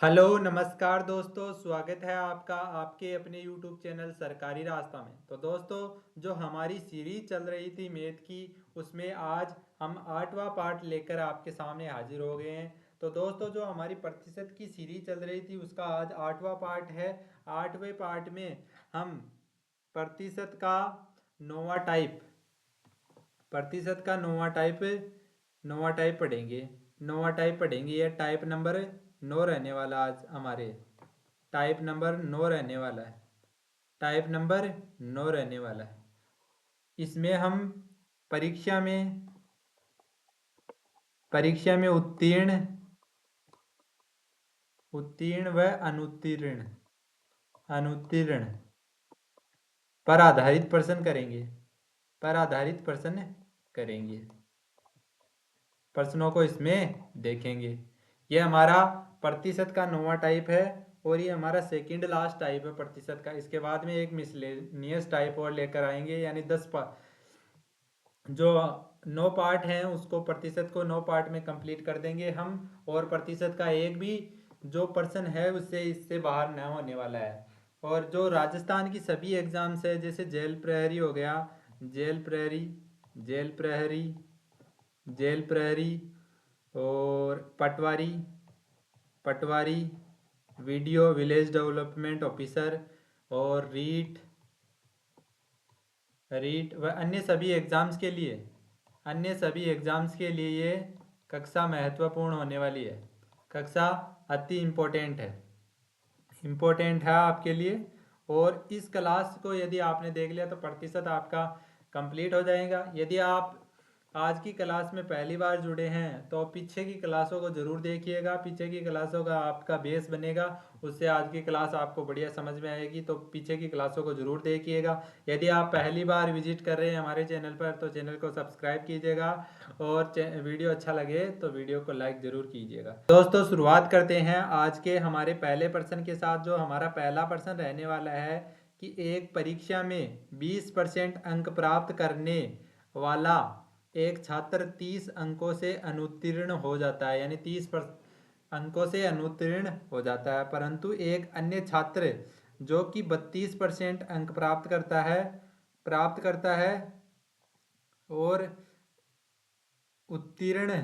Hello नमस्कार दोस्तों, स्वागत है आपका आपके अपने YouTube चैनल सरकारी रास्ता में। तो दोस्तों, जो हमारी सीरीज चल रही थी मैथ की, उसमें आज हम 8वां पार्ट लेकर आपके सामने हाजिर हो गए हैं। तो दोस्तों, जो हमारी प्रतिशत की सीरीज चल रही थी उसका आज 8वां पार्ट है। 8वें पार्ट में हम प्रतिशत का नौवां टाइप प्रतिशत का नौवां टाइप पढ़ेंगे। यह टाइप नंबर 9 रहने वाला आज हमारे टाइप नंबर 9 रहने वाला है। टाइप नंबर 9 रहने वाला है। इसमें हम परीक्षा में परीक्षा में उत्तीर्ण उत्तीर्ण व अनुत्तीर्ण पर आधारित प्रश्न करेंगे। प्रश्नों को इसमें देखेंगे। यह हमारा प्रतिशत का नौवां टाइप है और ये हमारा सेकंड लास्ट टाइप है प्रतिशत का। इसके बाद में एक मिसलेनियस टाइप और लेकर आएंगे, यानी 10 जो 9 पार्ट हैं उसको प्रतिशत को 9 पार्ट में कंप्लीट कर देंगे हम। और प्रतिशत का एक भी जो पर्सन है उससे इससे बाहर न होने वाला है। और जो राजस्थान की सभी एग्जाम्स है, जैसे जेल प्रहरी हो गया, जेल प्रहरी जेल प्रहरी जेल प्रहरी और पटवारी वीडियो विलेज डेवलपमेंट ऑफिसर और रीट व अन्य सभी एग्जाम्स के लिए ये कक्षा महत्वपूर्ण होने वाली है। कक्षा अति इम्पोर्टेंट है आपके लिए। और इस क्लास को यदि आपने देख लिया तो प्रतिशत आपका कंप्लीट हो जाएगा। यदि आप आज की क्लास में पहली बार जुड़े हैं तो पीछे की क्लासों को ज़रूर देखिएगा। पीछे की क्लासों का आपका बेस बनेगा, उससे आज की क्लास आपको बढ़िया समझ में आएगी। तो पीछे की क्लासों को ज़रूर देखिएगा। यदि आप पहली बार विजिट कर रहे हैं हमारे चैनल पर तो चैनल को सब्सक्राइब कीजिएगा, और वीडियो अच्छा लगे तो वीडियो को लाइक ज़रूर कीजिएगा। दोस्तों, शुरुआत करते हैं आज के हमारे पहले प्रश्न के साथ। जो हमारा पहला प्रश्न रहने वाला है कि एक परीक्षा में 20% अंक प्राप्त करने वाला एक छात्र 30 अंकों से अनुत्तीर्ण हो जाता है, यानी 30 अंकों से अनुत्तीर्ण हो जाता है, परंतु एक अन्य छात्र जो कि 32% अंक प्राप्त करता है और उत्तीर्ण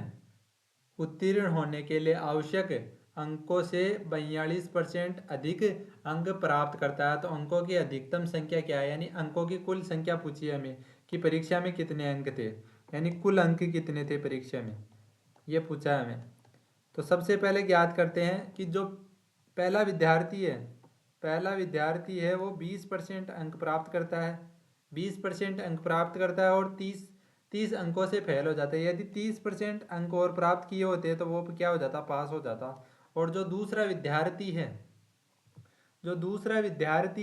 उत्तीर्ण होने के लिए आवश्यक अंकों से 42% अधिक अंक प्राप्त करता है। तो अंकों की अधिकतम संख्या क्या है, यानी अंकों की कुल संख्या पूछी है हमें कि परीक्षा में कितने अंक थे, यानी कुल अंक कितने थे परीक्षा में, ये पूछा है हमें। तो सबसे पहले ज्ञात करते हैं कि जो पहला विद्यार्थी है वो 20% अंक प्राप्त करता है। 20% अंक प्राप्त करता है और 30 अंकों से फेल हो जाता है। यदि 30% अंक और प्राप्त किए होते तो वो क्या हो जाता, पास हो जाता। और जो दूसरा विद्यार्थी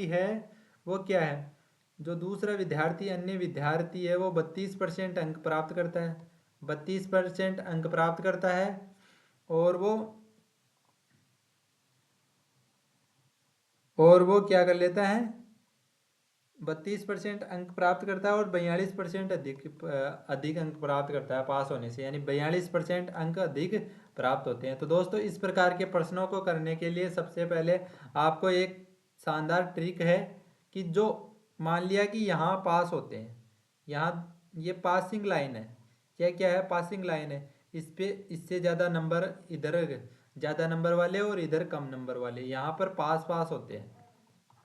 है वो क्या है, जो दूसरा विद्यार्थी अन्य विद्यार्थी है वो 32% अंक प्राप्त करता है। 32% अंक प्राप्त करता है और वो क्या कर लेता है, 32% अंक प्राप्त करता है और 42% अधिक अंक प्राप्त करता है पास होने से, यानी 42% अंक अधिक प्राप्त होते हैं। तो दोस्तों, इस प्रकार के प्रश्नों को करने के लिए सबसे पहले आपको एक शानदार ट्रिक है कि जो मान लिया कि यहाँ पास होते हैं, यहाँ ये पासिंग लाइन है, क्या क्या है, पासिंग लाइन है। इस पे इससे ज़्यादा नंबर इधर, ज़्यादा नंबर वाले और इधर कम नंबर वाले, यहाँ पर पास पास होते हैं,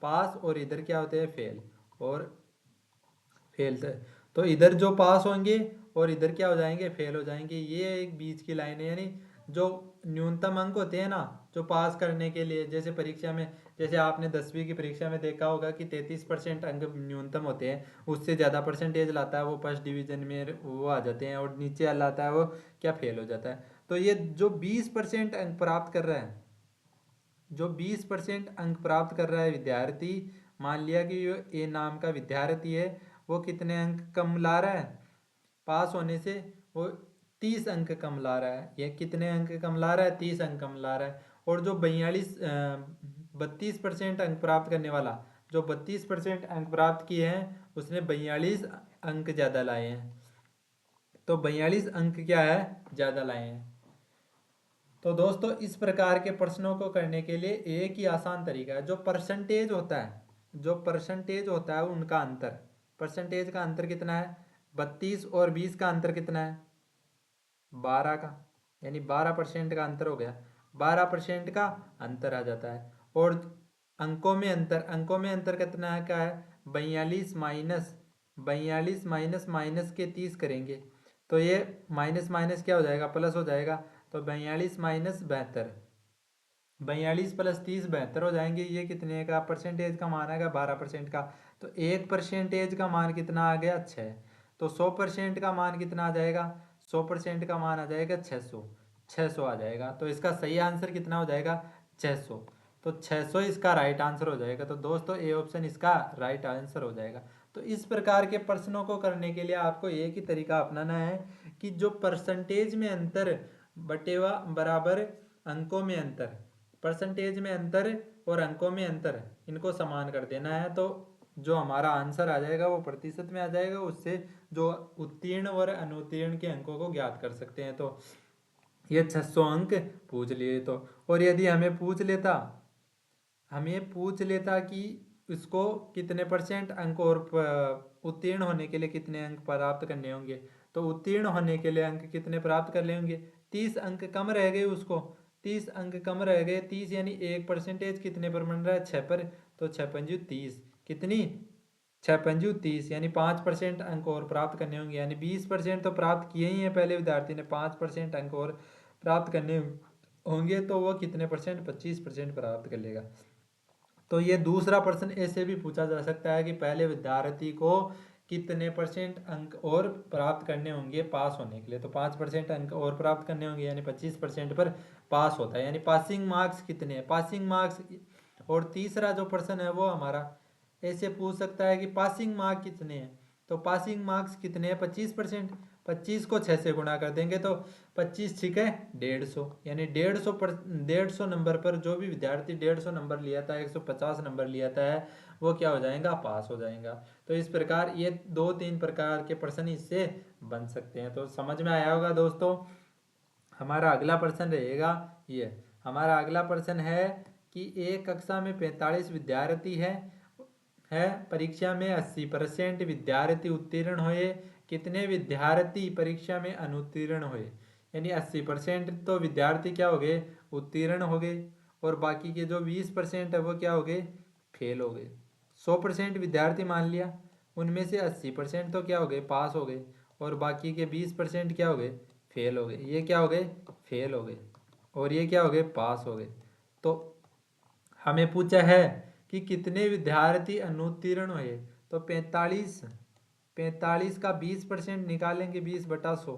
पास, और इधर क्या होते हैं, फेल और फेल। तो इधर जो पास होंगे और इधर क्या हो जाएंगे, फेल हो जाएंगे। ये एक बीच की लाइन है, यानी जो न्यूनतम अंक होते हैं ना, जो पास करने के लिए, जैसे परीक्षा में, जैसे आपने 10वीं की परीक्षा में देखा होगा कि 33% अंक न्यूनतम होते हैं। उससे ज़्यादा परसेंटेज लाता है वो फर्स्ट डिवीजन में वो आ जाते हैं, और नीचे लाता है वो क्या, फेल हो जाता है। तो ये जो 20% अंक प्राप्त कर रहा है, जो 20% अंक प्राप्त कर रहा है विद्यार्थी, मान लिया कि ये ए नाम का विद्यार्थी है, वो कितने अंक कम ला रहा है पास होने से, वो 30 अंक कम ला रहा है। ये कितने अंक कम ला रहा है, 30 अंक कम ला रहा है। और जो 32% अंक प्राप्त करने वाला, जो 32% अंक प्राप्त किए हैं, उसने 42 अंक ज़्यादा लाए हैं। तो 42 अंक क्या है, ज़्यादा लाए हैं। तो दोस्तों इस प्रकार के प्रश्नों को करने के लिए एक ही आसान तरीका है, जो परसेंटेज होता है, जो परसेंटेज होता है उनका अंतर, परसेंटेज का अंतर कितना है, 32 और 20 का अंतर कितना है, 12 का, यानी 12% का अंतर हो गया, 12% का अंतर आ जाता है। और अंकों में अंतर, अंकों में अंतर कितना है, क्या है, 42 माइनस माइनस के 30 करेंगे तो ये माइनस माइनस क्या हो जाएगा, प्लस हो जाएगा। तो 42 माइनस 72, 42 प्लस 30 72 हो जाएंगे। ये कितने का परसेंटेज का मान आएगा, 12% का। तो 1% का मान कितना आ गया, 6। तो 100% का मान कितना आ जाएगा, 100% का मान आ जाएगा 600, 600 आ जाएगा। तो इसका सही आंसर कितना हो जाएगा, 600। तो 600 इसका राइट आंसर हो जाएगा। तो दोस्तों ए ऑप्शन इसका राइट आंसर हो जाएगा। तो इस प्रकार के प्रश्नों को करने के लिए आपको एक ही तरीका अपनाना है कि जो परसेंटेज में अंतर बटेवा बराबर अंकों में अंतर, परसेंटेज में अंतर और अंकों में अंतर, इनको समान कर देना है। तो जो हमारा आंसर आ जाएगा वो प्रतिशत में आ जाएगा। उससे जो उत्तीर्ण और अनुत्तीर्ण के अंकों को ज्ञात कर सकते हैं। तो ये 600 अंक पूछ लिए। तो और यदि हमें पूछ लेता कि इसको कितने परसेंट अंक और उत्तीर्ण होने के लिए कितने अंक प्राप्त करने होंगे, तो उत्तीर्ण होने के लिए अंक कितने प्राप्त कर लेंगे, 30 अंक कम रह गए उसको, 30 अंक कम रह गए। 30 यानी 1% कितने पर बन रहा है, 6 पर। तो 6 पंजू 30, कितनी, 6 पंजू 30, यानी 5% अंक और प्राप्त करने होंगे। यानी 20% तो प्राप्त किए ही हैं पहले विद्यार्थी ने, 5% अंक और प्राप्त करने होंगे। तो वो कितने परसेंट, 25% प्राप्त कर लेगा। तो ये दूसरा प्रश्न ऐसे भी पूछा जा सकता है कि पहले विद्यार्थी को कितने परसेंट अंक और प्राप्त करने होंगे पास होने के लिए। तो 5% अंक और प्राप्त करने होंगे, यानी 25% पर पास होता है। यानी पासिंग मार्क्स कितने हैं, पासिंग मार्क्स। और तीसरा जो प्रश्न है वो हमारा ऐसे पूछ सकता है कि पासिंग मार्क कितने हैं। तो पासिंग मार्क्स कितने हैं, 25%। 25 को 6 से गुणा कर देंगे तो 25 ठीक है 150, यानी 150 नंबर पर जो भी विद्यार्थी 150 नंबर लिया था, 150 नंबर लिया था है, वो क्या हो जाएगा, पास हो जाएगा। तो इस प्रकार ये 2-3 प्रकार के प्रश्न इससे बन सकते हैं। तो समझ में आया होगा दोस्तों। हमारा अगला प्रश्न रहेगा ये, हमारा अगला प्रश्न है कि एक कक्षा में 45 विद्यार्थी है परीक्षा में 80% विद्यार्थी उत्तीर्ण हुए, कितने विद्यार्थी परीक्षा में अनुत्तीर्ण हुए। यानी 80% तो विद्यार्थी क्या हो गए, उत्तीर्ण हो गए, और बाकी के जो 20% है वो क्या हो गए, फेल हो गए। 100% विद्यार्थी मान लिया, उनमें से 80% तो क्या हो गए, पास हो गए, और बाकी के 20% क्या हो गए, फेल हो गए। ये क्या हो गए, फेल हो गए, और ये क्या हो गए, पास हो गए। तो हमें पूछा है कि कितने विद्यार्थी अनुत्तीर्ण हुए। तो 45, 45 का 20% निकालेंगे, 20/100,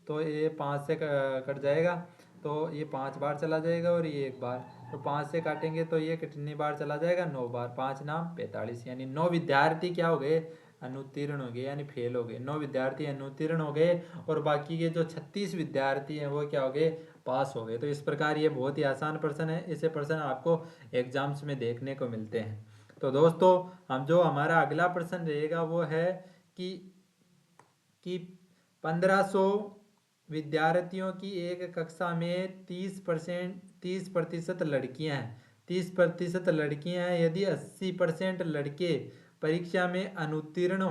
तो ये 5 से कट जाएगा। तो ये 5 बार चला जाएगा और ये 1 बार। तो 5 से काटेंगे तो ये कितनी बार चला जाएगा, 9 बार। 5 नाम 45, यानी 9 विद्यार्थी क्या हो गए, अनुत्तीर्ण हो गए, यानी फेल हो गए। 9 विद्यार्थी अनुत्तीर्ण हो गए, और बाकी के जो 36 विद्यार्थी हैं वो क्या हो गए, पास हो गए। तो इस प्रकार ये बहुत ही आसान प्रश्न है। ऐसे प्रश्न आपको एग्जाम्स में देखने को मिलते हैं। तो दोस्तों हम जो हमारा अगला प्रश्न रहेगा वो है कि 1500 विद्यार्थियों की एक कक्षा में 30% लड़कियां हैं, 30% लड़कियां हैं। यदि 80% लड़के परीक्षा में अनुत्तीर्ण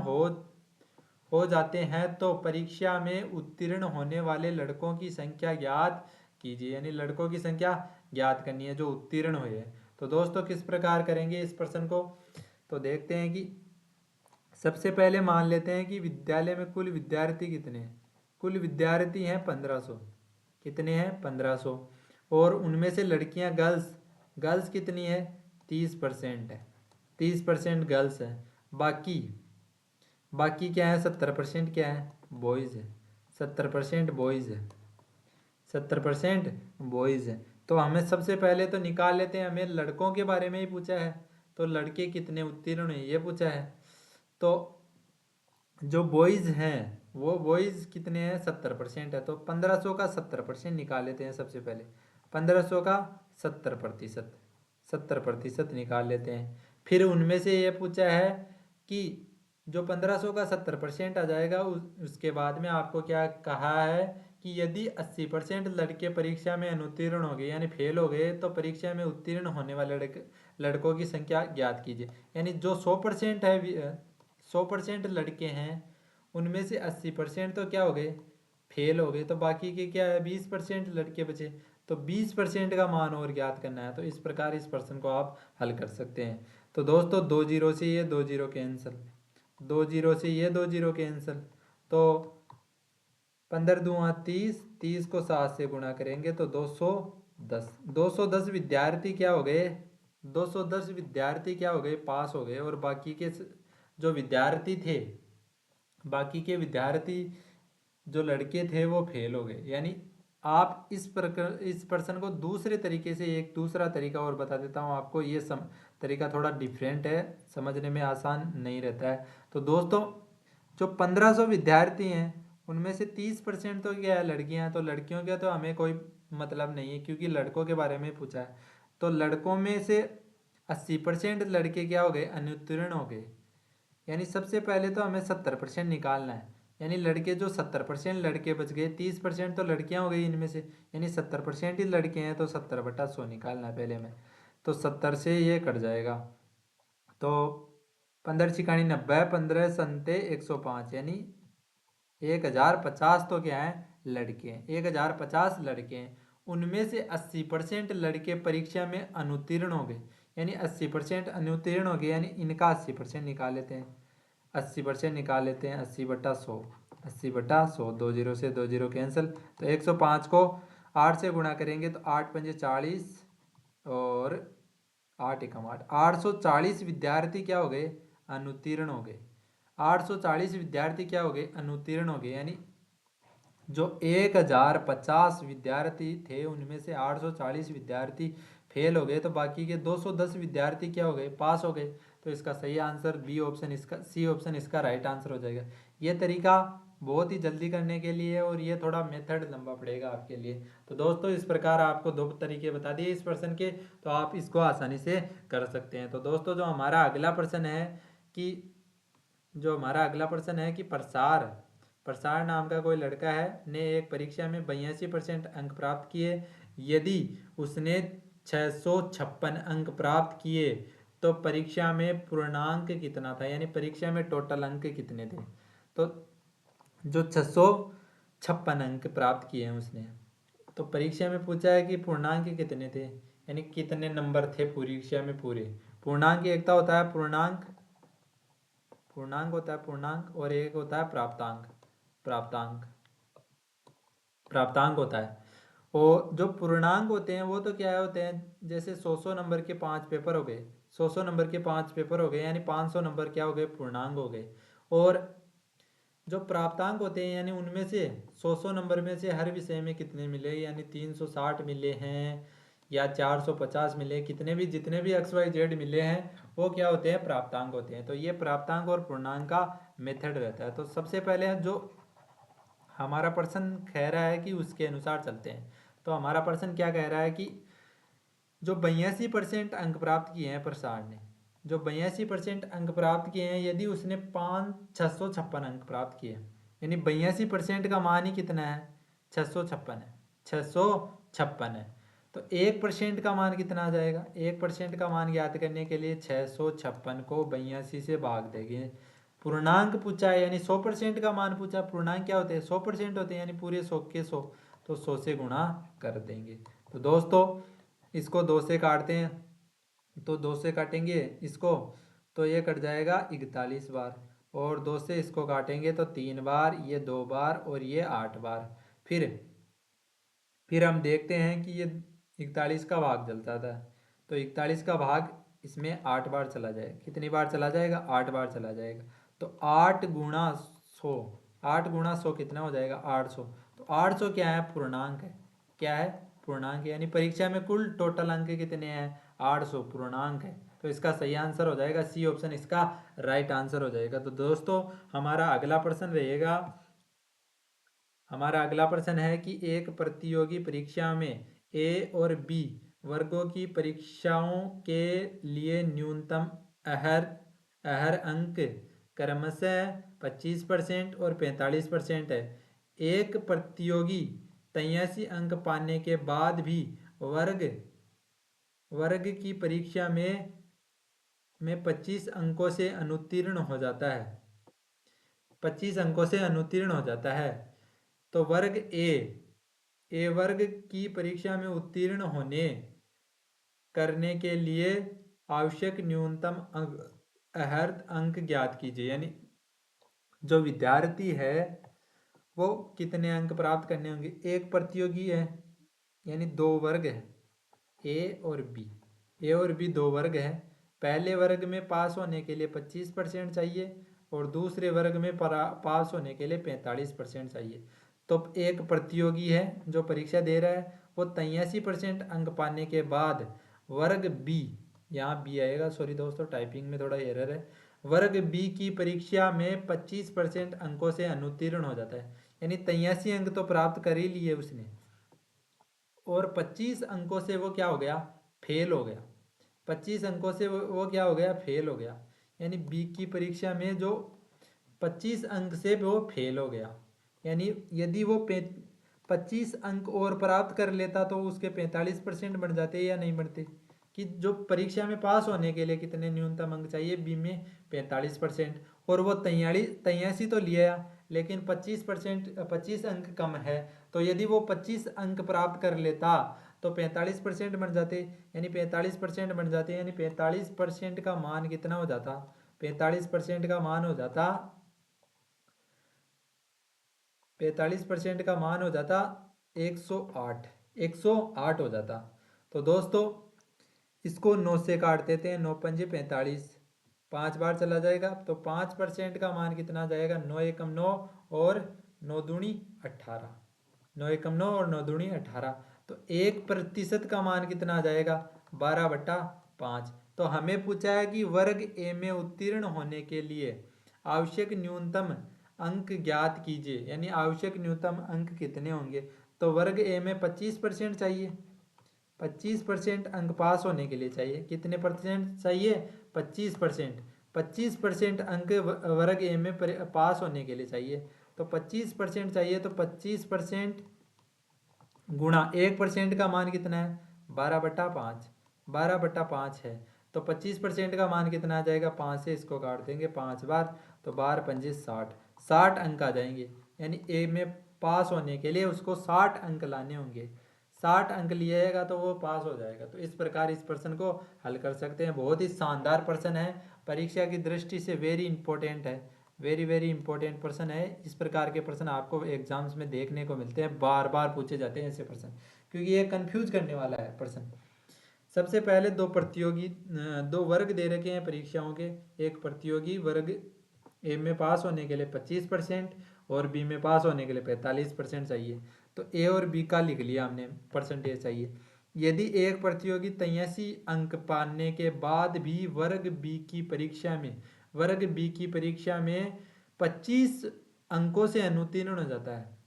हो जाते हैं तो परीक्षा में उत्तीर्ण होने वाले लड़कों की संख्या ज्ञात कीजिए। यानी लड़कों की संख्या ज्ञात करनी है जो उत्तीर्ण हुए हैं। तो दोस्तों किस प्रकार करेंगे इस प्रश्न को, तो देखते हैं कि सबसे पहले मान लेते हैं कि विद्यालय में कुल विद्यार्थी कितने हैं। कुल विद्यार्थी हैं 1500, कितने हैं, 1500। और उनमें से लड़कियां, गर्ल्स, गर्ल्स कितनी है, 30% है, 30% गर्ल्स है। बाकी बाकी क्या है, 70% क्या है, बॉयज़ है, 70% बॉयज़ है, 70% बॉयज़ है। तो हमें सबसे पहले तो निकाल लेते हैं, हमें लड़कों के बारे में ही पूछा है, तो लड़के कितने उत्तीर्ण हुए ये पूछा है। तो जो बॉयज़ हैं वो बॉयज़ कितने हैं, 70% है। तो 1500 का 70% निकाल लेते हैं सबसे पहले, 1500 का 70%, 70% निकाल लेते हैं। फिर उनमें से ये पूछा है कि जो 1500 का 70% आ जाएगा उसके बाद में आपको क्या कहा है कि यदि 80% लड़के परीक्षा में अनुत्तीर्ण हो गए यानी फेल हो गए तो परीक्षा में उत्तीर्ण होने वाले लड़कों की संख्या ज्ञात कीजिए। यानी जो 100% है 100% लड़के हैं उनमें से 80% तो क्या हो गए, फेल हो गए, तो बाकी के क्या है 20% लड़के बचे। तो 20% का मान और ज्ञात करना है। तो इस प्रकार इस प्रश्न को आप हल कर सकते हैं। तो दोस्तों 2 जीरो से ये 2 जीरो कैंसिल, 2 जीरो से ये 2 जीरो कैंसिल, तो 15 दूना 30, 30 को 7 से गुणा करेंगे तो 210, 210 विद्यार्थी क्या हो गए, 210 विद्यार्थी क्या हो गए, पास हो गए। और बाकी के जो विद्यार्थी थे, बाकी के विद्यार्थी जो लड़के थे वो फेल हो गए। यानी आप इस प्रश्न को दूसरे तरीके से, एक दूसरा तरीका और बता देता हूँ आपको। ये तरीका थोड़ा डिफरेंट है, समझने में आसान नहीं रहता है। तो दोस्तों जो 1500 विद्यार्थी हैं उनमें से 30% तो क्या है, लड़कियां हैं। तो लड़कियों का तो हमें कोई मतलब नहीं है क्योंकि लड़कों के बारे में पूछा है। तो लड़कों में से 80% लड़के क्या हो गए, अनुत्तीर्ण हो गए। यानी सबसे पहले तो हमें 70% निकालना है। यानी लड़के जो 70% लड़के बच गए, 30% तो लड़कियां हो गई इनमें से, यानी 70% ही लड़के हैं। तो 70/100 निकालना है पहले में। तो 70 से ये कट जाएगा, तो 15 छिकाणी 90, 15 संते 105, यानी 1050 तो क्या है, लड़के हैं। 1050 लड़के हैं, उनमें से 80% लड़के परीक्षा में अनुत्तीर्ण हो गए। यानी 80% अनुत्तीर्ण हो गए, यानी इनका 80% निकाल लेते हैं। 80% निकाल लेते हैं, 80/100, 80/100, 2 जीरो से 2 जीरो कैंसिल। तो 105 को 8 से गुणा करेंगे तो 8 पंजे 40 और 8 एकम 8, 840 विद्यार्थी क्या हो गए, अनुत्तीर्ण हो गए। 840 विद्यार्थी क्या हो गए, अनुत्तीर्ण हो गए। यानी जो 1050 विद्यार्थी थे उनमें से 840 विद्यार्थी फेल हो गए, तो बाकी के 210 विद्यार्थी क्या हो गए, पास हो गए। तो इसका सही आंसर बी ऑप्शन, इसका सी ऑप्शन इसका राइट आंसर हो जाएगा। ये तरीका बहुत ही जल्दी करने के लिए, और ये थोड़ा मेथड लंबा पड़ेगा आपके लिए। तो दोस्तों इस प्रकार आपको 2 तरीके बता दिए इस प्रश्न के, तो आप इसको आसानी से कर सकते हैं। तो दोस्तों जो हमारा अगला प्रश्न है कि प्रसार, प्रसार नाम का कोई लड़का है ने एक परीक्षा में 82% अंक प्राप्त किए। यदि उसने 656 अंक प्राप्त किए तो परीक्षा में पूर्णांक कितना था, यानी परीक्षा में टोटल अंक कितने थे। तो जो 656 अंक प्राप्त किए हैं उसने, तो परीक्षा में पूछा है कि पूर्णांक कितने थे, यानी कितने नंबर थे परीक्षा में पूरे। पूर्णांक एकता होता है पूर्णांक, पूर्णांक होता है पूर्णांक, और एक होता है प्राप्तांक, प्राप्तांक, प्राप्तांक होता है। और जो पूर्णांक होते हैं वो तो क्या होते हैं, जैसे 100 नंबर के 5 पेपर हो गए, 100 नंबर के 5 पेपर हो गए, यानी 500 नंबर क्या हो गए, पूर्णांक हो गए। और जो प्राप्तांक होते हैं, यानी उनमें से 100 नंबर में से हर विषय में कितने मिले, यानी 360 मिले हैं या 450 मिले, कितने भी जितने भी XYZ मिले हैं वो क्या होते हैं, प्राप्तांक होते हैं। तो ये प्राप्तांक और पूर्णांक का मेथड रहता है। तो सबसे पहले जो हमारा प्रश्न कह रहा है कि उसके अनुसार चलते हैं। तो हमारा प्रश्न क्या कह रहा है कि जो 82% अंक प्राप्त किए हैं प्रसार ने, जो 82% अंक प्राप्त किए हैं, यदि उसने 656 अंक प्राप्त किए, यानी 82% का मान ही कितना है, 656 है, 656 है। तो 1% का मान कितना आ जाएगा, 1% का मान ज्ञात करने के लिए 656 को 82 से भाग देंगे। पूर्णांक पूछा है, यानी 100% का मान पूछा। पूर्णांक क्या होते हैं, 100% होते हैं, यानी पूरे 100 के 100, तो 100 से गुणा कर देंगे। तो दोस्तों इसको 2 से काटते हैं, तो 2 से काटेंगे इसको तो ये कट जाएगा 41 बार, और 2 से इसको काटेंगे तो 3 बार, ये 2 बार और ये 8 बार। फिर हम देखते हैं कि ये 41 का भाग चलता था, तो 41 का भाग इसमें 8 बार चला जाएगा। कितनी बार चला जाएगा, 8 बार चला जाएगा। तो 8 गुणा 100, 8 गुणा 100 कितना हो जाएगा, 800। तो 800 क्या है, पूर्णांक है, क्या है, पूर्णांक है। यानी परीक्षा में कुल टोटल अंक कितने हैं, 800 पूर्णांक है। तो इसका सही आंसर हो जाएगा सी ऑप्शन, इसका राइट आंसर हो जाएगा। तो दोस्तों हमारा अगला प्रश्न रहेगा, हमारा अगला प्रश्न है कि एक प्रतियोगी परीक्षा में ए और बी वर्गों की परीक्षाओं के लिए न्यूनतम अहर अहर अंक क्रमशः 25% और 45% है। एक प्रतियोगी 83 अंक पाने के बाद भी वर्ग वर्ग की परीक्षा में 25 अंकों से अनुत्तीर्ण हो जाता है, 25 अंकों से अनुत्तीर्ण हो जाता है, तो वर्ग ए वर्ग की परीक्षा में उत्तीर्ण होने करने के लिए आवश्यक न्यूनतम अर्हत अंक ज्ञात कीजिए। यानी जो विद्यार्थी है वो कितने अंक प्राप्त करने होंगे। एक प्रतियोगी है यानी दो वर्ग है, ए और बी दो वर्ग है। पहले वर्ग में पास होने के लिए 25% चाहिए और दूसरे वर्ग में पास होने के लिए 45% चाहिए। तो एक प्रतियोगी है जो परीक्षा दे रहा है, वो 83% अंक पाने के बाद वर्ग बी, यहाँ बी आएगा, सॉरी दोस्तों टाइपिंग में थोड़ा एरर है, वर्ग बी की परीक्षा में 25% अंकों से अनुत्तीर्ण हो जाता है। यानी 83 अंक तो प्राप्त कर ही लिए उसने और 25 अंकों से वो क्या हो गया, फेल हो गया। 25 अंकों से वो क्या हो गया, फेल हो गया। यानी बी की परीक्षा में जो 25 अंक से वो फेल हो गया। यानी यदि वो 25 अंक और प्राप्त कर लेता तो उसके 45% बन जाते या नहीं बनते। कि जो परीक्षा में पास होने के लिए कितने न्यूनतम अंक चाहिए, बी में 45%, और वो 83 तो लिया लेकिन 25 अंक कम है। तो यदि वो 25 अंक प्राप्त कर लेता तो 45% बन जाते, यानी 45% बन जाते, यानी 45% का मान कितना हो जाता, 45% का मान हो जाता 45% का मान हो जाता 108, 108 हो जाता। तो दोस्तों इसको 9 से काट देते हैं, 9 पंजे 45, 5 बार चला जाएगा तो 5% का मान कितना जाएगा, 9 एकम 9 और 9 दूनी 18, 9 एकम 9 और 9 दूनी 18। तो 1% का मान कितना आ जाएगा, 12/5। तो हमें पूछा है कि वर्ग ए में उत्तीर्ण होने के लिए आवश्यक न्यूनतम अंक ज्ञात कीजिए। यानी आवश्यक न्यूनतम अंक कितने होंगे। तो वर्ग ए में 25% चाहिए, 25% अंक पास होने के लिए चाहिए। कितने परसेंट चाहिए, 25%। 25% अंक वर्ग ए में पास होने के लिए चाहिए। तो 25% चाहिए, तो 25% गुणा 1% का मान कितना है, 12/5, 12/5 है। तो 25% का मान कितना आ जाएगा, 5 से इसको काट देंगे 5 बार, तो 12 पंजे 60, 60 अंक आ जाएंगे। यानी ए में पास होने के लिए उसको 60 अंक लाने होंगे। 60 अंक लिएगा तो वो पास हो जाएगा। तो इस प्रकार इस प्रश्न को हल कर सकते हैं। बहुत ही शानदार प्रश्न है, परीक्षा की दृष्टि से वेरी इंपॉर्टेंट है, वेरी वेरी इंपॉर्टेंट प्रश्न है। इस प्रकार के प्रश्न आपको एग्जाम्स में देखने को मिलते हैं, बार बार पूछे जाते हैं ऐसे प्रश्न, क्योंकि ये कंफ्यूज करने वाला है प्रश्न। सबसे पहले दो वर्ग दे रखे हैं परीक्षाओं के। एक प्रतियोगी वर्ग ए में पास होने के लिए 25% और बी में पास होने के लिए 45% चाहिए। तो ए और बी का लिख लिया हमने, परसेंटेज चाहिए। यदि एक प्रतियोगी 83 अंक पाने के बाद भी वर्ग बी की परीक्षा में 25 अंकों से अनुत्तीर्ण हो जाता है,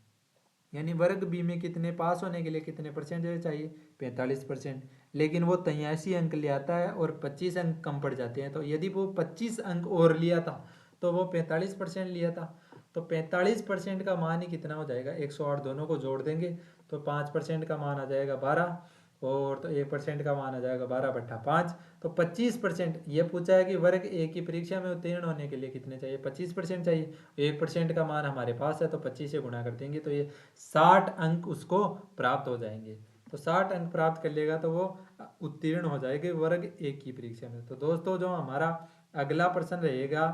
यानी वर्ग बी में कितने पास होने के लिए कितने परसेंटेज चाहिए, 45%, लेकिन वो 83 अंक ले आता है और 25 अंक कम पड़ जाते हैं। तो यदि वो 25 अंक और लिया था तो वो 45% लिया था। तो 45% का मान ही कितना हो जाएगा, 108, दोनों को जोड़ देंगे तो 5% का मान आ जाएगा 12, और तो 1% का मान आ जाएगा 12/5। तो 25%, ये पूछा है कि वर्ग ए की परीक्षा में उत्तीर्ण होने के लिए कितने चाहिए, 25% चाहिए। 1% का मान हमारे पास है तो 25 से गुणा कर देंगे तो ये 60 अंक उसको प्राप्त हो जाएंगे। तो 60 अंक प्राप्त कर लेगा तो वो उत्तीर्ण हो जाएंगे वर्ग ए की परीक्षा में। तो दोस्तों जो हमारा अगला प्रश्न रहेगा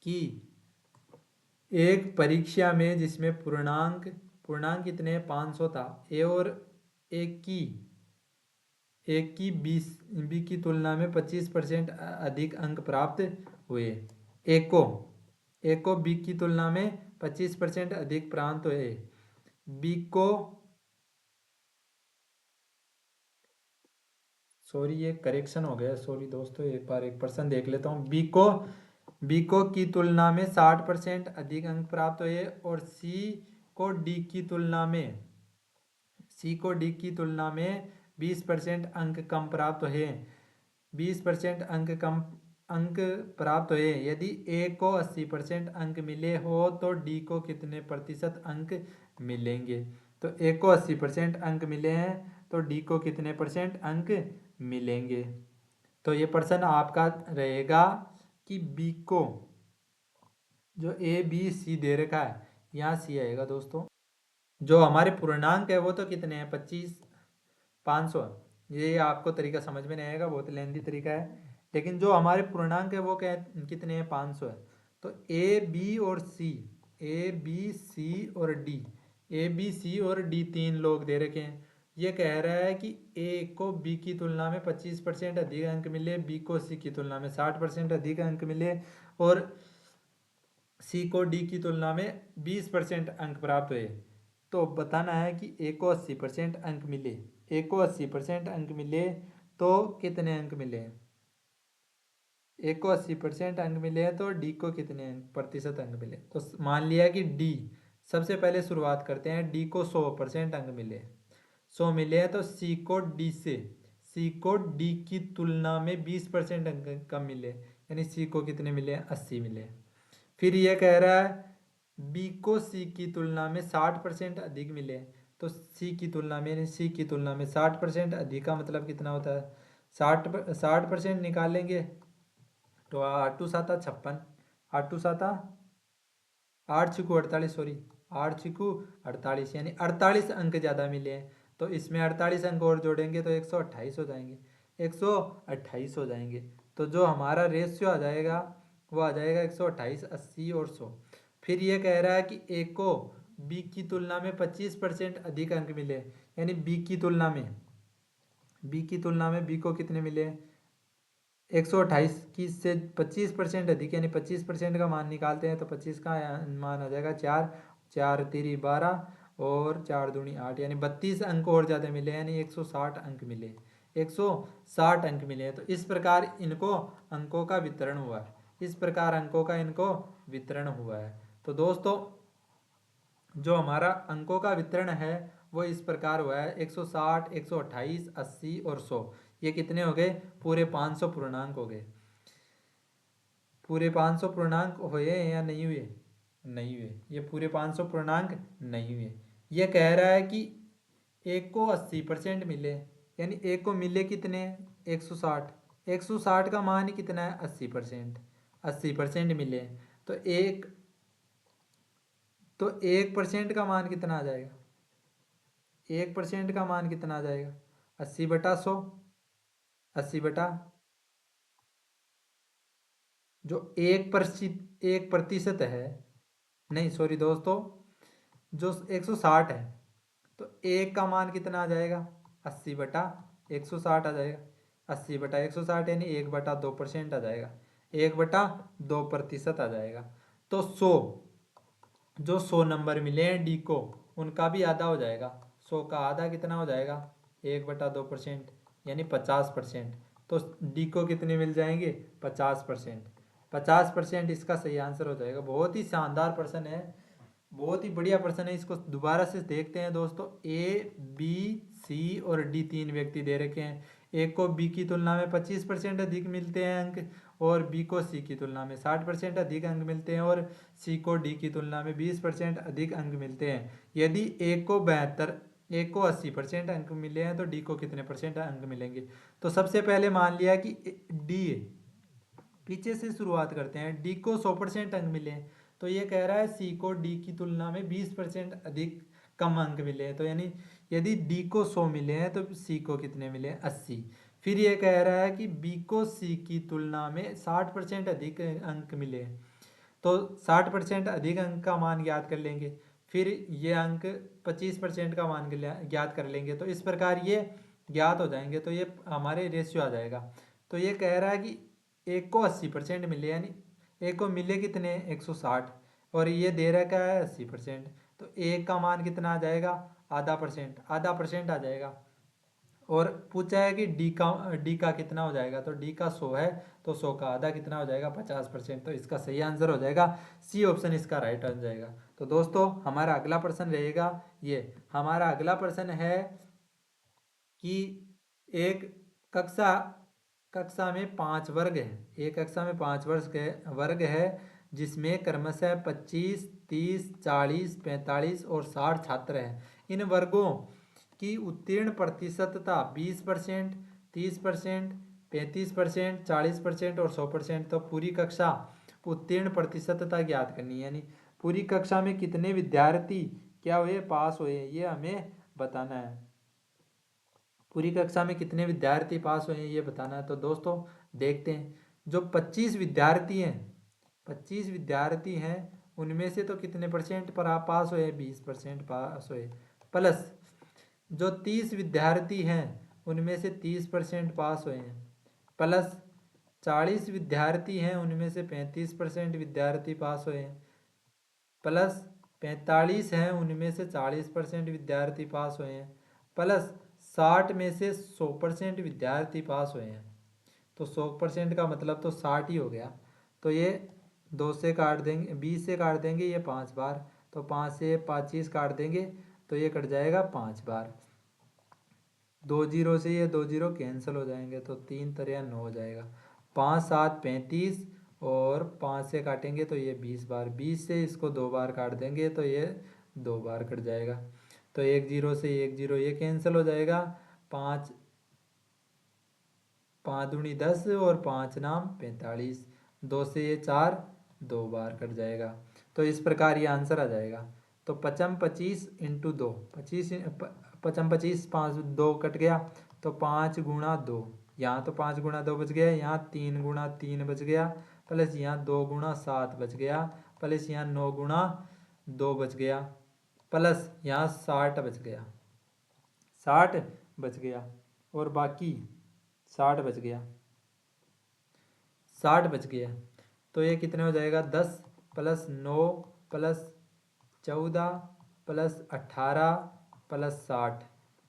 कि एक परीक्षा में जिसमें पूर्णांक पूर्णांक कितने 500 था, ए और एक की बी की तुलना में 25% अधिक अंक प्राप्त हुए। एक को बी की तुलना में 25% अधिक प्राप्त हुए। बी को, सॉरी ये करेक्शन हो गया, सॉरी दोस्तों एक बार एक पर्सन देख लेता हूँ। बी को की तुलना में 60% अधिक अंक प्राप्त हुए और सी को डी की तुलना में 20% अंक कम प्राप्त हुए। 20% अंक प्राप्त हुए। यदि ए को 80% अंक मिले हो तो डी को कितने प्रतिशत अंक मिलेंगे। तो ए को 80% अंक मिले हैं तो डी को कितने परसेंट अंक मिलेंगे। तो ये प्रश्न आपका रहेगा कि बी को, जो ए बी सी दे रखा है, यहाँ सी आएगा दोस्तों। जो हमारे पूर्णांक है वो तो कितने हैं, 25, 500। ये आपको तरीका समझ में नहीं आएगा, बहुत लेंदी तरीका है। लेकिन जो हमारे पूर्णांक है वो क्या कितने हैं, 500 है। तो ए बी और सी, ए बी सी और डी, ए बी सी और डी तीन लोग दे रखे हैं। ये कह रहा है कि ए को बी की तुलना में 25% अधिक अंक मिले, बी को सी की तुलना में 60% अधिक अंक मिले, और सी को डी की तुलना में 20% अंक प्राप्त हुए। तो बताना है कि ए को 80% अंक मिले, ए को 80% अंक मिले तो कितने अंक मिले हैं। ए को 80% अंक मिले हैं तो डी को कितने प्रतिशत अंक मिले। तो मान लिया कि डी, सबसे पहले शुरुआत करते हैं, डी को 100% अंक मिले, 100 मिले हैं। तो सी को डी से, सी को डी की तुलना में 20% अंक कम मिले, यानी सी को कितने मिले, 80 मिले। फिर ये कह रहा है बी को सी की तुलना में 60% अधिक मिले। तो सी की तुलना में, यानी सी की तुलना में 60% अधिक का मतलब कितना होता है, 60% निकालेंगे तो 8×7 = 56, 8×7 8×6 48, सॉरी 8×6 48, यानी 48 अंक ज़्यादा मिले हैं। तो इसमें 48 अंक और जोड़ेंगे तो 128 हो जाएंगे, 128 हो जाएंगे। तो जो हमारा रेशियो आ जाएगा वो आ जाएगा 128, 80 और 100। फिर ये कह रहा है कि ए को बी की तुलना में 25% अधिक अंक मिले, यानी बी की तुलना में, बी की तुलना में बी को कितने मिले, 128 की से 25% अधिक, यानी 25% का मान निकालते हैं तो 25 का मान आ जाएगा 4, 4 तिरी 12 और 4 दूनी 8, यानी 32 अंक और ज़्यादा मिले, यानी 160 अंक मिले, 160 अंक मिले हैं। तो इस प्रकार इनको अंकों का वितरण हुआ है, इस प्रकार अंकों का इनको वितरण हुआ है। तो दोस्तों जो हमारा अंकों का वितरण है वो इस प्रकार हुआ है, 160, 128, 80 और 100। ये कितने हो गए, पूरे 500 पूर्णांक हो गए। पूरे 500 पूर्णांक हुए या नहीं हुए, नहीं हुए, ये पूरे 500 पूर्णांक नहीं हुए। ये कह रहा है कि एक को 80% मिले, यानी एक को मिले कितने, 160, 160 का मान कितना है, 80%, 80% मिले। तो एक, तो 1% का मान कितना आ जाएगा, 1% का मान कितना आ जाएगा, 80/100, 80 जो 1% है, नहीं सॉरी दोस्तों, जो 160 है तो एक का मान कितना आ जाएगा, 80/160 आ जाएगा, 80/160 यानी 1/2% आ जाएगा, 1/2% आ जाएगा। तो 100, जो 100 नंबर मिले हैं डी को, उनका भी आधा हो जाएगा, 100 का आधा कितना हो जाएगा, 1/2% यानी 50%। तो डी को कितने मिल जाएंगे, 50%, 50% इसका सही आंसर हो जाएगा। बहुत ही शानदार प्रश्न है, बहुत ही बढ़िया प्रश्न है। इसको दोबारा से देखते हैं दोस्तों। ए बी सी और डी तीन व्यक्ति दे रखे हैं, ए को बी की तुलना में 25% अधिक मिलते हैं अंक, और बी को सी की तुलना में 60% अधिक अंक मिलते हैं, और सी को डी की तुलना में 20% अधिक अंक मिलते हैं। यदि ए को 72, ए को 80% अंक मिले हैं तो डी को कितने परसेंट अंक मिलेंगे। तो सबसे पहले मान लिया कि डी, पीछे से शुरुआत करते हैं, डी को 100% अंक मिले हैं। तो ये कह रहा है सी को डी की तुलना में 20% अधिक कम अंक मिले हैं। तो यानी यदि डी को 100 मिले हैं तो सी को कितने मिले हैं, 80। फिर ये कह रहा है कि बी को सी की तुलना में 60% अधिक अंक मिले हैं। तो 60% अधिक अंक का मान ज्ञात कर लेंगे, फिर ये अंक 25% का मान ज्ञात कर लेंगे। तो इस प्रकार ये ज्ञात हो जाएंगे, तो ये हमारे रेशियो आ जाएगा। तो ये कह रहा है कि एक को 80% मिले, यानी एक को मिले कितने, 160, और ये दे रखा है 80%। तो एक का मान कितना आ जाएगा, आधा परसेंट, आधा परसेंट आ जाएगा। और पूछा है कि डी का कितना हो जाएगा, तो डी का 100 है तो 100 का आधा कितना हो जाएगा, 50%। तो इसका सही आंसर हो जाएगा सी ऑप्शन, इसका राइट आंसर जाएगा। तो दोस्तों हमारा अगला प्रश्न रहेगा, ये हमारा अगला प्रश्न है कि एक कक्षा कक्षा में 5 वर्ग है, एक कक्षा में 5 वर्ग है जिसमें क्रमशः 25, 30, 40, 45 और 60 छात्र हैं। इन वर्गों की उत्तीर्ण प्रतिशतता 20%, 30%, 35%, 40% और 100%। तो पूरी कक्षा उत्तीर्ण प्रतिशतता ज्ञात करनी है, यानी पूरी कक्षा में कितने विद्यार्थी क्या हुए, पास हुए, ये हमें बताना है। पूरी कक्षा में कितने विद्यार्थी पास हुए हैं ये बताना है। तो दोस्तों देखते हैं, जो 25 विद्यार्थी हैं, 25 विद्यार्थी हैं उनमें से तो कितने परसेंट पर आप पास हुए, 20% पास हुए, प्लस जो 30 विद्यार्थी हैं उनमें से 30% पास हुए हैं, प्लस 40 विद्यार्थी हैं उनमें से 35% विद्यार्थी पास हुए हैं, प्लस 45 हैं उनमें से 40% विद्यार्थी पास हुए हैं, प्लस 60 में से 100% विद्यार्थी पास हुए हैं। तो 100% का मतलब तो 60 ही हो गया। तो ये 2 से काट देंगे, 20 से काट देंगे ये 5 बार, तो 5 से 25 काट देंगे तो ये कट जाएगा 5 बार। 2 जीरो से ये 2 जीरो कैंसिल हो जाएंगे तो 3 तरह 9 हो जाएगा। 5 7 35 और 5 से काटेंगे तो ये 20 बार, 20 से इसको 2 बार काट देंगे तो ये 2 बार कट जाएगा। तो 1 जीरो से 1 जीरो ये कैंसिल हो जाएगा। 5 5 दूनी 10 और 5 नाम 45, 2 से ये 4, 2 बार कट जाएगा। तो इस प्रकार ये आंसर आ जाएगा। तो 55 25 इंटू 2, 25 55 25 5 2 कट गया तो 5 गुणा 2, यहाँ तो 5 गुणा 2 बच गया, यहाँ 3 गुणा 3 बच गया, प्लस यहाँ 2 गुणा 7 बच गया, प्लस यहाँ 9 गुणा 2 बच गया, प्लस यहाँ 60 बच गया, 60 बच गया और बाकी 60 बच गया, 60 बच गया। तो ये कितने हो जाएगा, 10 प्लस 9 प्लस 14 प्लस 18 प्लस 60।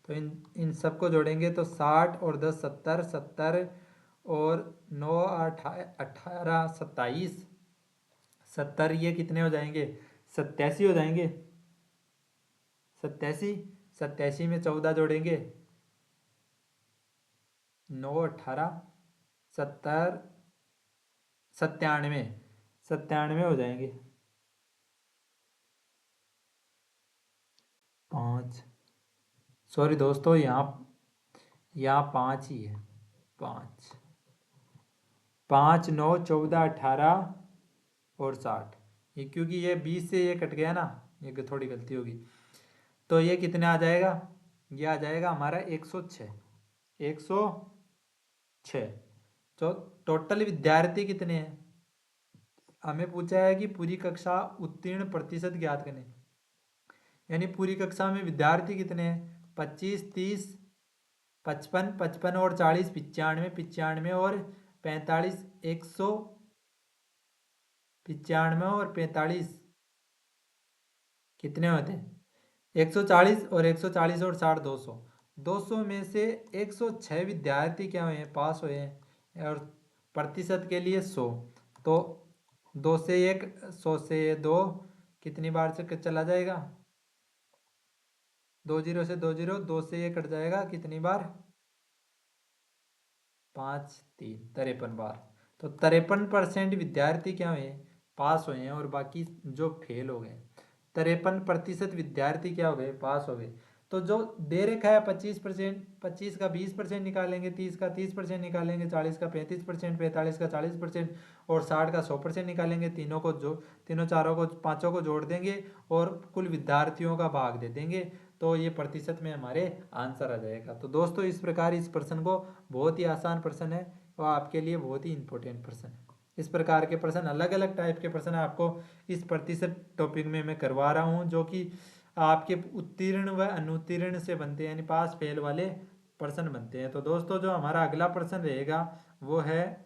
तो इन सबको जोड़ेंगे तो 60 और 10 70, 70 और 9 18 27, 70 ये कितने हो जाएंगे, 87 हो जाएंगे। 87, 87 में 14 जोड़ेंगे, 9 18 70, 97, 97 हो जाएंगे। 5, सॉरी दोस्तों यहाँ 5 ही है, 5 5 9 14 18 और 60, ये क्योंकि ये 20 से ये कट गया ना, ये थोड़ी गलती होगी। तो ये कितने आ जाएगा, ये आ जाएगा हमारा 106, 106। तो टोटल विद्यार्थी कितने हैं, हमें पूछा है कि पूरी कक्षा उत्तीर्ण प्रतिशत ज्ञात करें, यानी पूरी कक्षा में विद्यार्थी कितने हैं, 25 30 55 55 और 40 95 95 और 45 195 और 45 कितने होते हैं, 140 और 140 और 60 200, 200 में से 106 विद्यार्थी क्या हुए हैं, पास हुए हैं, और प्रतिशत के लिए 100। तो 2 से 1, 100 से 2 कितनी बार से चला जाएगा, 2 जीरो से 2 जीरो, 2 से ये कट जाएगा कितनी बार, 5 3 53 बार। तो 53% विद्यार्थी क्या हुए, पास हुए हैं, और बाकी जो फेल हो गए, 53% विद्यार्थी क्या हो गए, पास हो गए। तो जो दे रखा है 25%, 25 का 20% निकालेंगे, 30 का 30% निकालेंगे, 40 का 35%, 45 का 40% और 60 का 100% निकालेंगे। तीनों को जो तीनों चारों को पाँचों को जोड़ देंगे और कुल विद्यार्थियों का भाग दे देंगे, तो ये प्रतिशत में हमारे आंसर आ जाएगा। तो दोस्तों इस प्रकार इस प्रश्न को, बहुत ही आसान प्रश्न है और आपके लिए बहुत ही इंपॉर्टेंट प्रश्न है। इस प्रकार के प्रश्न, अलग अलग टाइप के प्रश्न आपको इस प्रतिशत टॉपिक में मैं करवा रहा हूँ, जो कि आपके उत्तीर्ण व अनुत्तीर्ण से बनते हैं, यानी पास फेल वाले प्रश्न बनते हैं। तो दोस्तों जो हमारा अगला प्रश्न रहेगा वो है,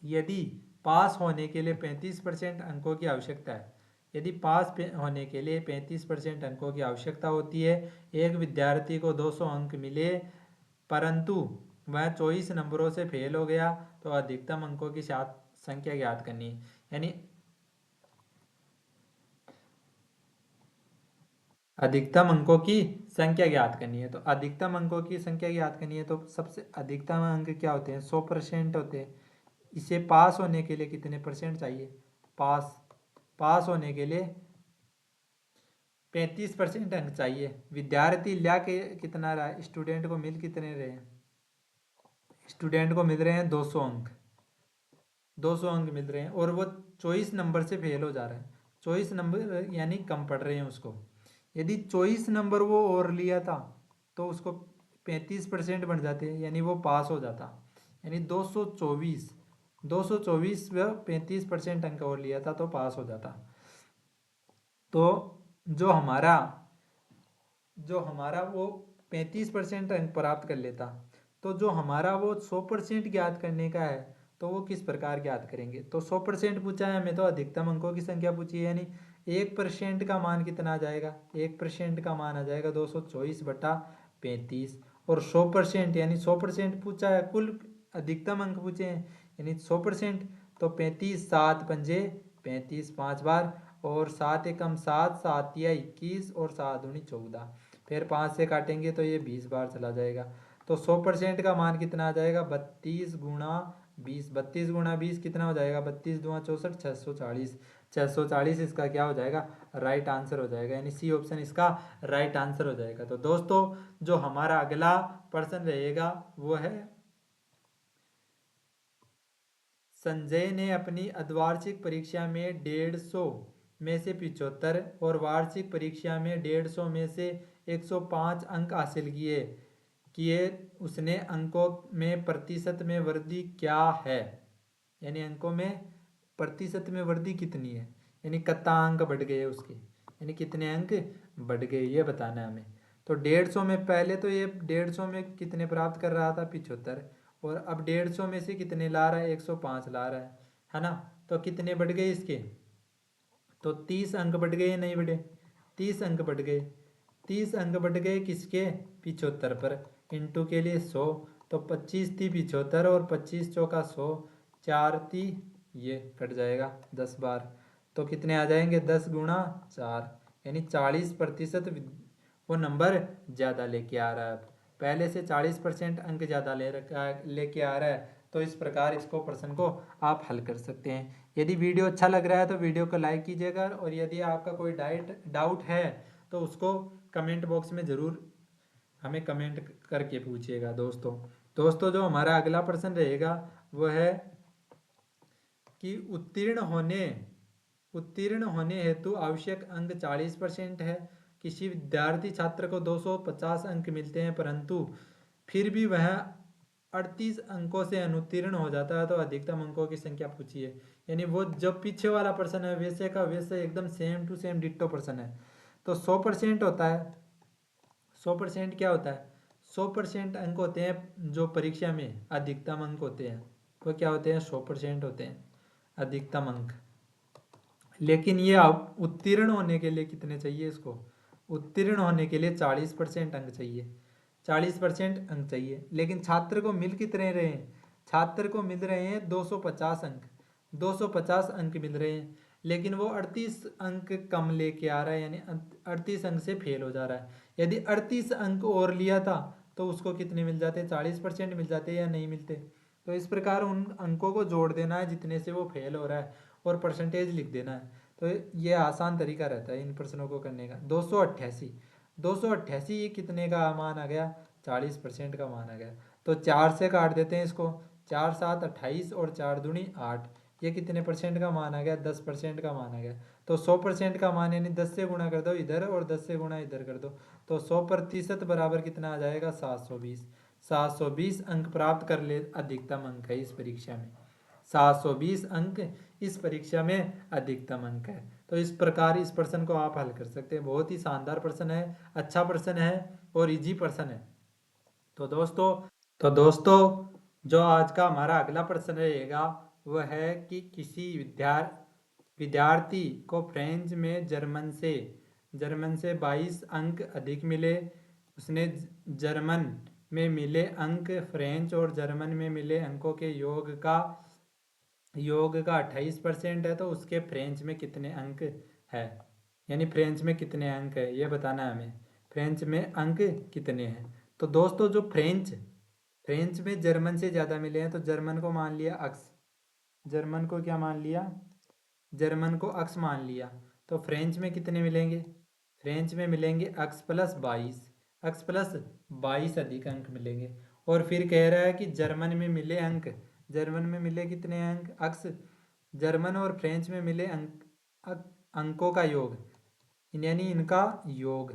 यदि पास होने के लिए 35% अंकों की आवश्यकता है, यदि पास होने के लिए 35% अंकों की आवश्यकता होती है, एक विद्यार्थी को 200 अंक मिले परंतु वह 24 नंबरों से फेल हो गया, तो अधिकतम अंकों की संख्या ज्ञात करनी है। यानी अधिकतम अंकों की संख्या ज्ञात करनी है। तो अधिकतम अंकों की संख्या ज्ञात करनी है तो सबसे अधिकतम अंक क्या होते हैं? 100% होते हैं। इसे पास होने के लिए कितने परसेंट चाहिए? पास होने के लिए 35% अंक चाहिए। विद्यार्थी ला के कितना रहा है? स्टूडेंट को मिल कितने रहे हैं? स्टूडेंट को मिल रहे हैं 200 अंक। 200 अंक मिल रहे हैं और वो 24 नंबर से फेल हो जा रहा है। 24 नंबर यानी कम पड़ रहे हैं उसको। यदि 24 नंबर वो और लिया था तो उसको 35% बन जाते हैं, यानी वो पास हो जाता। यानी 224 व 35% अंक और लिया था तो पास हो जाता। तो जो हमारा वो 35% अंक प्राप्त कर लेता, तो जो हमारा वो 100% ज्ञात करने का है तो वो किस प्रकार ज्ञात करेंगे? तो 100% पूछा है हमें तो अधिकतम अंकों की संख्या पूछी है, यानी 1% का मान कितना आ जाएगा? 1% का मान आ जाएगा 224/35। और 100% यानी 100% पूछा है, कुल अधिकतम अंक पूछे हैं यानी 100%। तो 35, 7×5 35, 5 बार, और 7 एकम 7, 7 या 21 और 7 दूनी 14। फिर 5 से काटेंगे तो ये 20 बार चला जाएगा। तो 100% का मान कितना आ जाएगा? 32 × 20। 32 × 20 कितना हो जाएगा? 32×2 = 64, 640। 640 इसका क्या हो जाएगा? राइट आंसर हो जाएगा, यानी सी ऑप्शन इसका राइट आंसर हो जाएगा। तो दोस्तों जो हमारा अगला प्रश्न रहेगा वो है, संजय ने अपनी अर्धवार्षिक परीक्षा में 150 में से 75 और वार्षिक परीक्षा में 150 में से 105 अंक हासिल किए किए उसने अंकों में प्रतिशत में वृद्धि क्या है? यानी अंकों में प्रतिशत में वृद्धि कितनी है, यानी कितना अंक बढ़ गए उसके, यानी कितने अंक बढ़ गए ये बताना है हमें। तो 150 में पहले तो ये 150 में कितने प्राप्त कर रहा था? 75। और अब 150 में से कितने ला रहा है? 105 ला रहा है ना? तो कितने बढ़ गए इसके? तो 30 अंक बढ़ गए या नहीं बढ़े? 30 अंक बढ़ गए। 30 अंक बढ़ गए किसके? 75 पर। इंटू के लिए 100, तो 25 थी 75 और 25 चौका 100, 4 थी, ये कट जाएगा 10 बार। तो कितने आ जाएंगे? 10×4, यानी 40% वो नंबर ज़्यादा लेके आ रहा है। पहले से 40% अंक ज़्यादा लेके आ रहा है। तो इस प्रकार इसको प्रश्न को आप हल कर सकते हैं। यदि वीडियो अच्छा लग रहा है तो वीडियो को लाइक कीजिएगा, और यदि आपका कोई डाउट है तो उसको कमेंट बॉक्स में ज़रूर हमें कमेंट करके पूछिएगा। दोस्तों जो हमारा अगला प्रश्न रहेगा वो है कि उत्तीर्ण होने हेतु आवश्यक अंक 40% है। किसी विद्यार्थी छात्र को 250 अंक मिलते हैं परंतु फिर भी वह 38 अंकों से अनुत्तीर्ण हो जाता है, तो अधिकतम अंकों की संख्या पूछिए। यानी वो जो पीछे वाला प्रश्न है वैसे का वैसे एकदम सेम टू सेम डिट्टो प्रश्न है। तो 100% होता है। 100% क्या होता है? 100% अंक होते हैं जो परीक्षा में अधिकतम अंक होते हैं, वो क्या होते हैं? 100% होते हैं अधिकतम अंक। लेकिन ये अब उत्तीर्ण होने के लिए कितने चाहिए इसको? उत्तीर्ण होने के लिए 40% अंक चाहिए। 40% अंक चाहिए, लेकिन छात्र को मिल कितने रहे हैं? छात्र को मिल रहे हैं 250 अंक। 250 अंक मिल रहे हैं, लेकिन वो 38 अंक कम लेके आ रहा है, यानी 38 अंक से फेल हो जा रहा है। यदि 38 अंक और लिया था तो उसको कितने मिल जाते? 40% मिल जाते या नहीं मिलते? तो इस प्रकार उन अंकों को जोड़ देना है जितने से वो फेल हो रहा है, और परसेंटेज लिख देना है। तो ये आसान तरीका रहता है इन प्रश्नों को करने का। 288 ये कितने का मान आ गया? 40% का मान आ गया। तो 4 से काट देते हैं इसको। 4 7 28 और 4 दूनी 8, ये कितने परसेंट का मान आ गया? 10% का मान आ गया। तो 100% का मान यानी 10 से गुणा कर दो इधर और 10 से गुणा इधर कर दो, तो 100% बराबर कितना आ जाएगा? 720। 720 अंक प्राप्त कर ले अधिकतम अंक है इस परीक्षा में। 720 अंक इस परीक्षा में अधिकतम अंक है। तो इस प्रकार इस प्रश्न को आप हल कर सकते हैं। बहुत ही शानदार प्रश्न है, अच्छा प्रश्न है और इजी प्रश्न है। तो दोस्तों जो आज का हमारा अगला प्रश्न रहेगा वह है कि किसी विद्यार्थी को फ्रेंच में जर्मन से 22 अंक अधिक मिले। उसने जर्मन में मिले अंक फ्रेंच और जर्मन में मिले अंकों के योग का 28% है, तो उसके फ्रेंच में कितने अंक है? यानी फ्रेंच में कितने अंक है ये बताना है हमें। फ्रेंच में अंक कितने हैं। तो दोस्तों जो फ्रेंच फ्रेंच में जर्मन से ज़्यादा मिले हैं तो जर्मन को मान लिया अक्स। जर्मन को क्या मान लिया, जर्मन को अक्स मान लिया। तो फ्रेंच में कितने मिलेंगे, फ्रेंच में मिलेंगे अक्स प्लस 22, अक्स प्लस 22 अधिक अंक मिलेंगे। और फिर कह रहा है कि जर्मन में मिले अंक, जर्मन में मिले कितने अंक, अक्स, जर्मन और फ्रेंच में मिले अंकों का योग, यानी इनका योग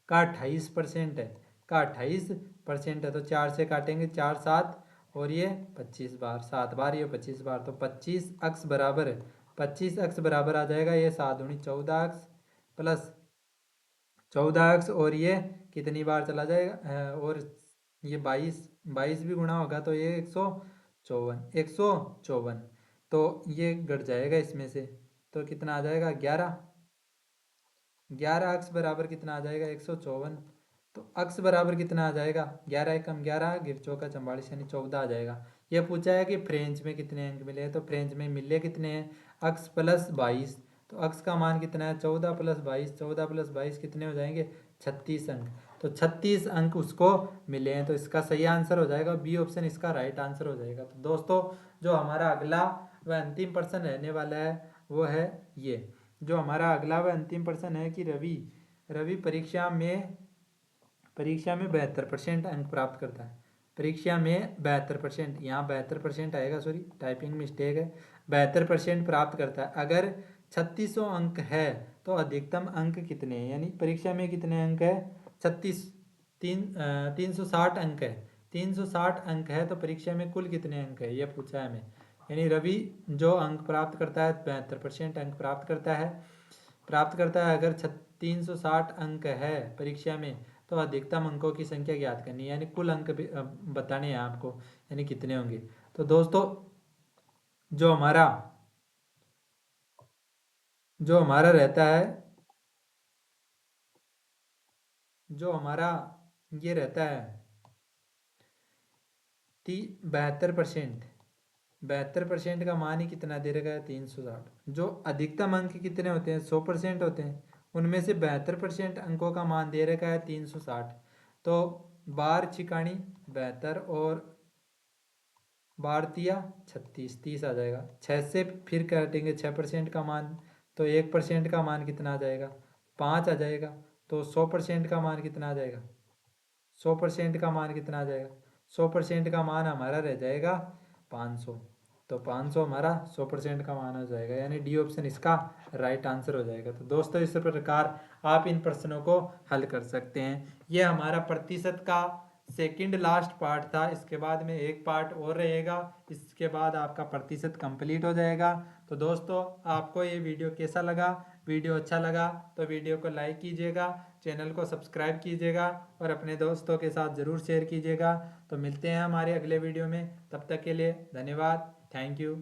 का 28% है, का 28% है। तो 4 से काटेंगे, 4 7 और ये 25 बार, 7 बार ये 25 बार, तो 25 अक्स बराबर है, 25 अक्स बराबर आ जाएगा ये 7 दूनी 14 अक्स प्लस 14 अक्स, और ये कितनी बार चला जाएगा और ये 22, 22 भी गुणा होगा तो ये 154, 154, तो ये घट जाएगा इसमें से, तो कितना आ जाएगा 11, 11 अक्स बराबर कितना आ जाएगा 154। तो अक्स बराबर कितना आ जाएगा 11 एकम 11 गिरचों का 44 यानी 14 आ जाएगा। ये पूछा है कि फ्रेंच में कितने अंक मिले हैं, तो फ्रेंच में मिले कितने हैं, अक्स प्लस 22, तो अक्स का मान कितना है 14 प्लस 22, 14 प्लस 22 कितने हो जाएंगे 36 अंक। तो 36 अंक उसको मिले हैं, तो इसका सही आंसर हो जाएगा बी ऑप्शन, इसका राइट आंसर हो जाएगा। तो दोस्तों जो हमारा अगला व अंतिम प्रश्न रहने वाला है वो है ये, जो हमारा अगला व अंतिम प्रश्न है कि रवि रवि परीक्षा में 72% अंक प्राप्त करता है, परीक्षा में 72%, यहाँ 72% आएगा, सॉरी टाइपिंग मिस्टेक है, 72% प्राप्त करता है। अगर 3600 अंक है तो अधिकतम अंक कितने हैं, यानी परीक्षा में कितने अंक है 36, 360 अंक है, 360 अंक है तो परीक्षा में कुल कितने अंक है ये पूछा है हमें। यानी रवि जो अंक प्राप्त करता है 72% अंक प्राप्त करता है अगर 360 अंक है परीक्षा में, तो अधिकतम अंकों की संख्या ज्ञात करनी है, यानी कुल अंक बताने हैं आपको, यानी कितने होंगे। तो दोस्तों जो हमारा रहता है, जो हमारा ये रहता है 72%, 72% का मान ही कितना दे रखा है 360। जो अधिकतम अंक कितने होते हैं 100% होते हैं, उनमें से 72% अंकों का मान दे रखा है 360। तो बार छिकाणी 72 और भारतीय 36, 30 आ जाएगा। 6 से फिर काटेंगे 6% का मान, तो 1% का मान कितना आ जाएगा 5 आ जाएगा। तो 100% का मान कितना आ जाएगा, 100% का मान कितना आ जाएगा, 100% का मान हमारा रह जाएगा 500। तो 500 हमारा 100% का मान हो जाएगा, यानी डी ऑप्शन इसका राइट आंसर हो जाएगा। तो दोस्तों इस प्रकार आप इन प्रश्नों को हल कर सकते हैं। ये हमारा प्रतिशत का सेकंड लास्ट पार्ट था, इसके बाद में एक पार्ट और रहेगा, इसके बाद आपका प्रतिशत कंप्लीट हो जाएगा। तो दोस्तों आपको ये वीडियो कैसा लगा, वीडियो अच्छा लगा तो वीडियो को लाइक कीजिएगा, चैनल को सब्सक्राइब कीजिएगा और अपने दोस्तों के साथ ज़रूर शेयर कीजिएगा। तो मिलते हैं हमारे अगले वीडियो में, तब तक के लिए धन्यवाद, थैंक यू।